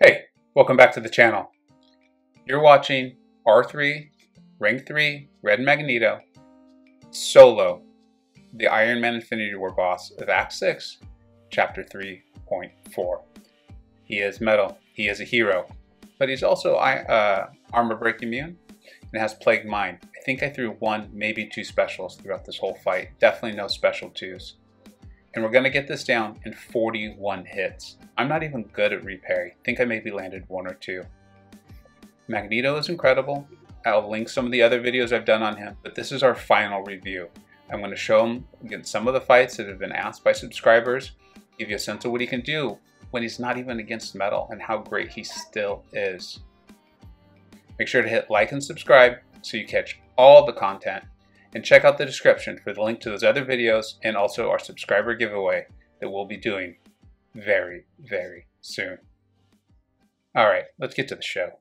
Hey, welcome back to the channel. You're watching R3, Rank 3, Red Magneto, Solo, the Iron Man Infinity War boss of Act 6, Chapter 3.4. He is metal, he is a hero, but he's also armor break immune and has Plague Mind. I think I threw one, maybe two specials throughout this whole fight. Definitely no special twos. And we're going to get this down in 41 hits. I'm not even good at reparry. I think I maybe landed one or two. Magneto is incredible. I'll link some of the other videos I've done on him, but this is our final review. I'm going to show him against some of the fights that have been asked by subscribers, give you a sense of what he can do when he's not even against metal and how great he still is. Make sure to hit like and subscribe so you catch all the content. And check out the description for the link to those other videos and also our subscriber giveaway that we'll be doing very, very soon. All right, let's get to the show.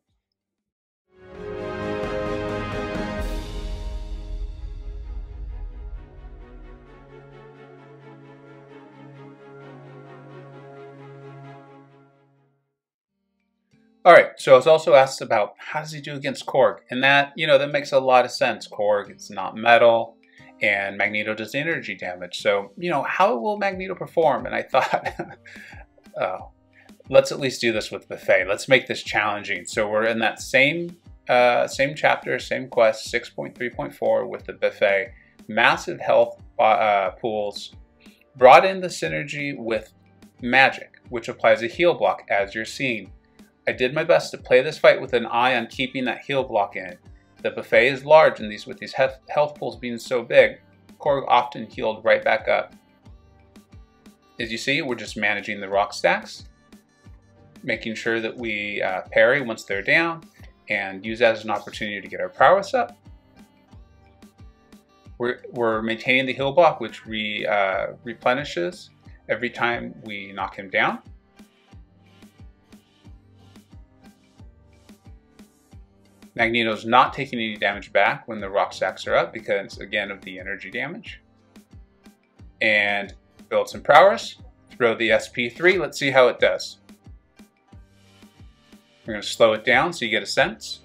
All right, so I was also asked about how does he do against Korg, and that makes a lot of sense. Korg is not metal, and Magneto does energy damage. So how will Magneto perform? And I thought, oh, let's at least do this with Buffet. Let's make this challenging. So we're in that same chapter, same quest, 6.3.4 with the Buffet, massive health pools, brought in the synergy with magic, which applies a heal block as you're seeing. I did my best to play this fight with an eye on keeping that heal block in. The Buffet is large, and with these health pools being so big, Korg often healed right back up. As you see, we're just managing the rock stacks, making sure that we parry once they're down, and use that as an opportunity to get our prowess up. We're maintaining the heal block, which replenishes every time we knock him down. Magneto's not taking any damage back when the rock stacks are up because, again, of the energy damage. And build some prowess. Throw the SP3. Let's see how it does. We're going to slow it down so you get a sense.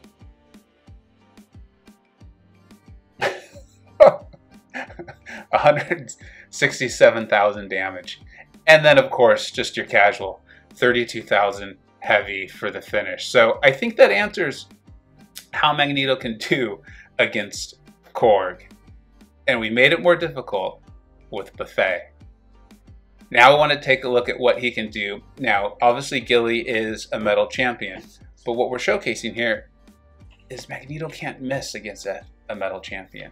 167,000 damage. And then, of course, just your casual 32,000 heavy for the finish. So I think that answers how Magneto can do against Korg. And we made it more difficult with Buffet. Now I want to take a look at what he can do. Now, obviously Gilly is a metal champion, but what we're showcasing here is Magneto can't miss against a metal champion.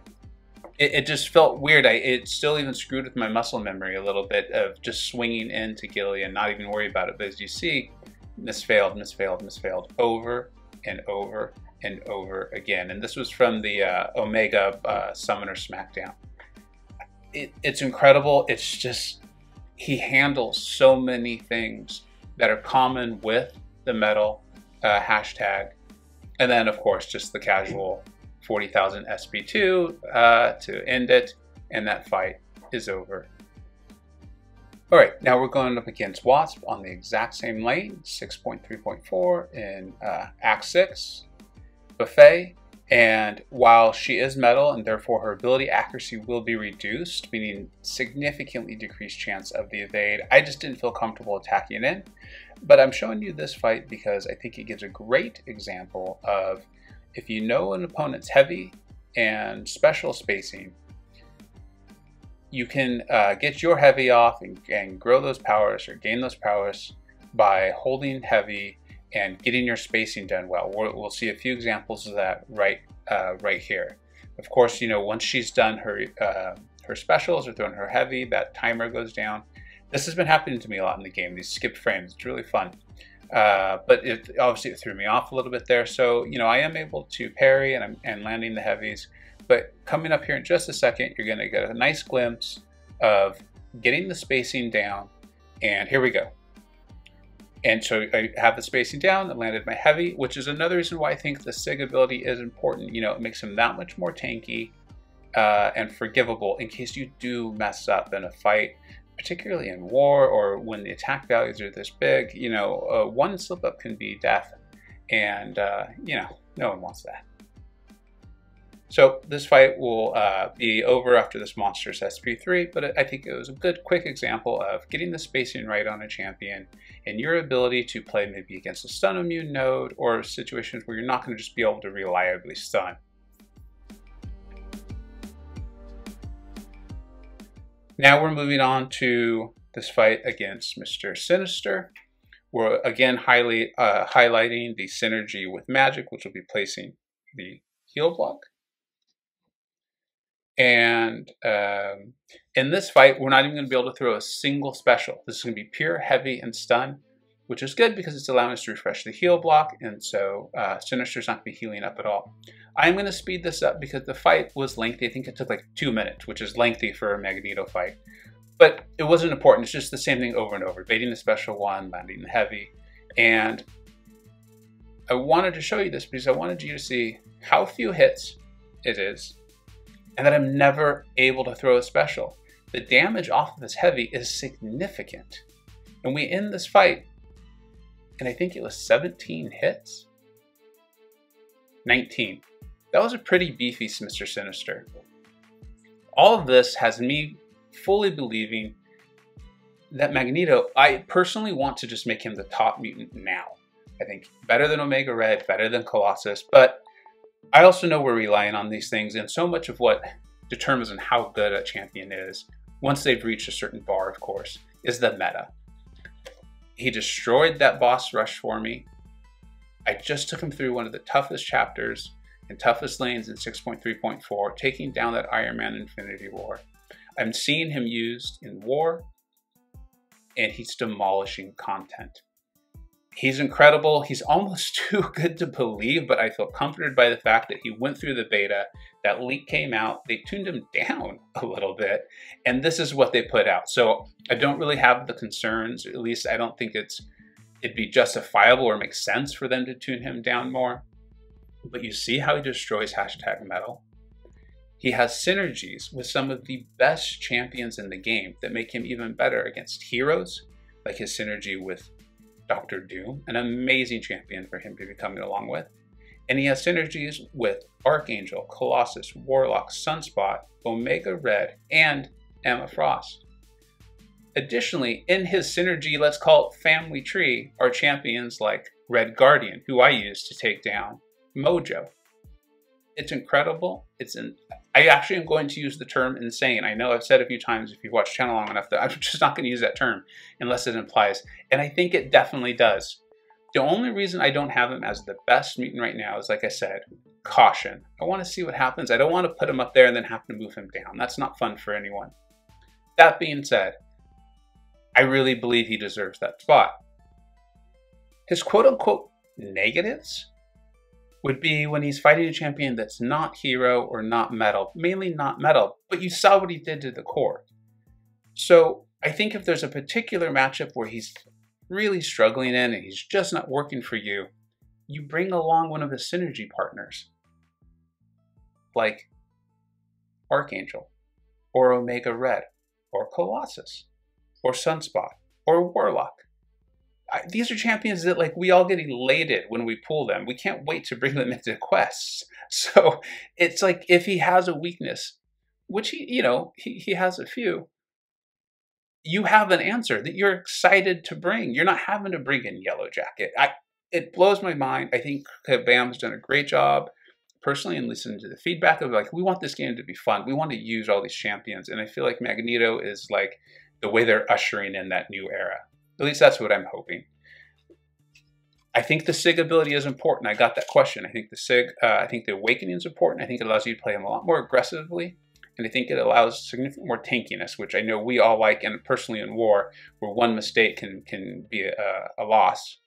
It just felt weird. It still even screwed with my muscle memory a little bit of just swinging into Gilly and not even worry about it. But as you see, misfailed, over and over and over again. And this was from the Omega Summoner Smackdown. It's incredible. It's just, he handles so many things that are common with the metal hashtag. And then, of course, just the casual 40,000 SP2 to end it. And that fight is over. All right, now we're going up against Wasp on the exact same lane, 6.3.4 in Act 6. Buffet, and while she is metal and therefore her ability accuracy will be reduced, meaning significantly decreased chance of the evade, I just didn't feel comfortable attacking in. But I'm showing you this fight because I think it gives a great example of if you know an opponent's heavy and special spacing, you can get your heavy off and grow those powers or gain those powers by holding heavy and getting your spacing done well. We'll see a few examples of that right here. Of course, once she's done her specials or thrown her heavy, that timer goes down. This has been happening to me a lot in the game, these skipped frames. It's really fun. But obviously it threw me off a little bit there. So, I am able to parry and landing the heavies. But coming up here in just a second, you're gonna get a nice glimpse of getting the spacing down. And here we go. And so I have the spacing down, I landed my heavy, which is another reason why I think the SIG ability is important. It makes him that much more tanky and forgivable in case you do mess up in a fight particularly in war or when the attack values are this big, you know, one slip up can be death, and you know, no one wants that. So this fight will be over after this monster's SP3, but I think it was a good, quick example of getting the spacing right on a champion and your ability to play maybe against a stun immune node or situations where you're not going to just be able to reliably stun. Now we're moving on to this fight against Mr. Sinister. We're again highlighting the synergy with magic, which will be placing the heal block. And in this fight, we're not even going to be able to throw a single special. This is going to be pure, heavy, and stun, which is good because it's allowing us to refresh the heal block, and so Sinister's not going to be healing up at all. I'm going to speed this up because the fight was lengthy. I think it took like 2 minutes, which is lengthy for a Magneto fight. But it wasn't important. It's just the same thing over and over. Baiting the special one, landing the heavy. And I wanted to show you this because I wanted you to see how few hits it is, and that I'm never able to throw a special. The damage off of this heavy is significant. And we end this fight, and I think it was 17 hits? 19. That was a pretty beefy Mr. Sinister. All of this has me fully believing that Magneto, I personally want to just make him the top mutant now. I think better than Omega Red, better than Colossus, but I also know we're relying on these things, and so much of what determines on how good a champion is, once they've reached a certain bar, of course, is the meta. He destroyed that boss rush for me. I just took him through one of the toughest chapters and toughest lanes in 6.3.4, taking down that Iron Man Infinity War. I'm seeing him used in war, and he's demolishing content. He's incredible. He's almost too good to believe, but I feel comforted by the fact that he went through the beta. That leak came out. They tuned him down a little bit, and this is what they put out. So I don't really have the concerns. At least I don't think it'd be justifiable or make sense for them to tune him down more. But you see how he destroys #metal. He has synergies with some of the best champions in the game that make him even better against heroes, like his synergy with Dr. Doom, an amazing champion for him to be coming along with. And he has synergies with Archangel, Colossus, Warlock, Sunspot, Omega Red, and Emma Frost. Additionally, in his synergy, let's call it family tree, are champions like Red Guardian, who I use to take down Mojo. It's incredible. I actually am going to use the term insane. I know I've said a few times, if you've watched the channel long enough, that I'm just not going to use that term unless it implies. And I think it definitely does. The only reason I don't have him as the best mutant right now is, like I said, caution. I want to see what happens. I don't want to put him up there and then have to move him down. That's not fun for anyone. That being said, I really believe he deserves that spot. His quote-unquote negatives would be when he's fighting a champion that's not hero or not metal, mainly not metal, but you saw what he did to the core. So I think if there's a particular matchup where he's really struggling in and he's just not working for you, you bring along one of his synergy partners, like Archangel, or Omega Red, or Colossus, or Sunspot, or Warlock. These are champions that, like, we all get elated when we pull them. We can't wait to bring them into quests. So it's like, if he has a weakness, which he has a few, you have an answer that you're excited to bring. You're not having to bring in Yellow Jacket. It blows my mind. I think Bam's done a great job personally in listening to the feedback of, like, we want this game to be fun. We want to use all these champions. And I feel like Magneto is like the way they're ushering in that new era. At least that's what I'm hoping. I think the SIG ability is important. I got that question. I think the SIG, I think the Awakening is important. I think it allows you to play him a lot more aggressively. And I think it allows significant more tankiness, which I know we all like, and personally in war, where one mistake can be a loss.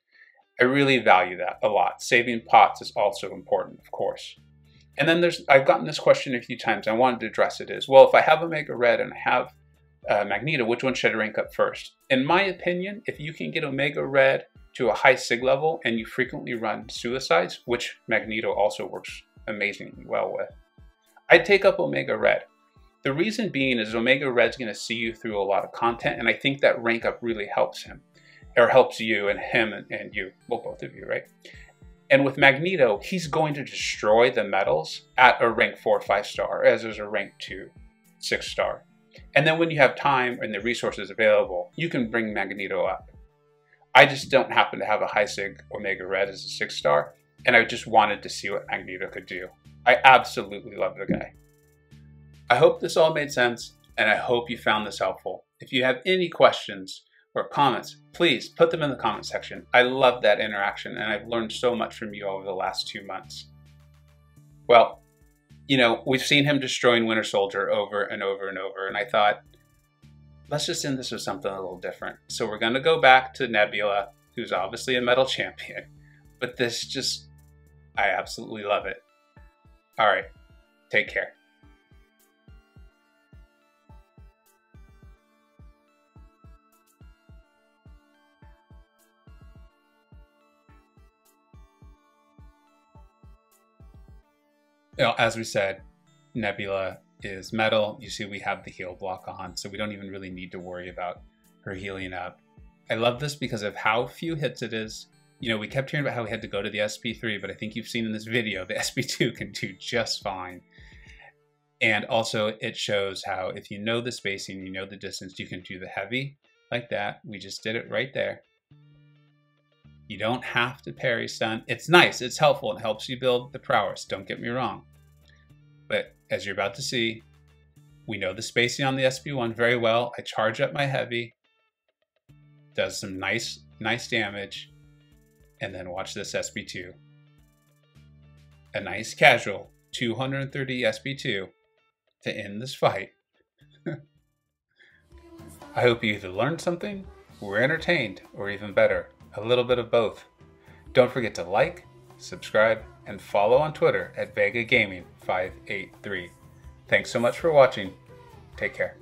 I really value that a lot. Saving pots is also important, of course. And then I've gotten this question a few times. I wanted to address it as, well, if I have Omega Red and I have Magneto, which one should I rank up first? In my opinion, if you can get Omega Red to a high SIG level and you frequently run suicides, which Magneto also works amazingly well with, I'd take up Omega Red. The reason being is Omega Red's going to see you through a lot of content, and I think that rank up really helps him, or helps you and him and you, well, both of you, right? And with Magneto, he's going to destroy the metals at a rank 4 or 5 star, as there's a rank 2, 6 star. And then when you have time and the resources available, you can bring Magneto up. I just don't happen to have a high sig Omega Red as a 6 star, and I just wanted to see what Magneto could do. I absolutely love the guy. I hope this all made sense, and I hope you found this helpful. If you have any questions or comments, please put them in the comment section. I love that interaction, and I've learned so much from you over the last 2 months. Well, you know, we've seen him destroying Winter Soldier over and over and over, and I thought, let's just end this with something a little different. So we're going to go back to Nebula, who's obviously a metal champion, but this just, I absolutely love it. All right, take care. You know, as we said, Nebula is metal. You see we have the heal block on, so we don't even really need to worry about her healing up. I love this because of how few hits it is. You know, we kept hearing about how we had to go to the SP3, but I think you've seen in this video, the SP2 can do just fine. And also it shows how if you know the spacing, you know the distance, you can do the heavy like that. We just did it right there. You don't have to parry stun. It's nice, it's helpful, it helps you build the prowess, don't get me wrong. But as you're about to see, we know the spacing on the SP1 very well. I charge up my heavy, does some nice damage, and then watch this SP2. A nice casual 230 SP2 to end this fight. I hope you either learned something, were entertained, or even better, a little bit of both. Don't forget to like, subscribe, and follow on Twitter at VegaGaming583. Thanks so much for watching. Take care.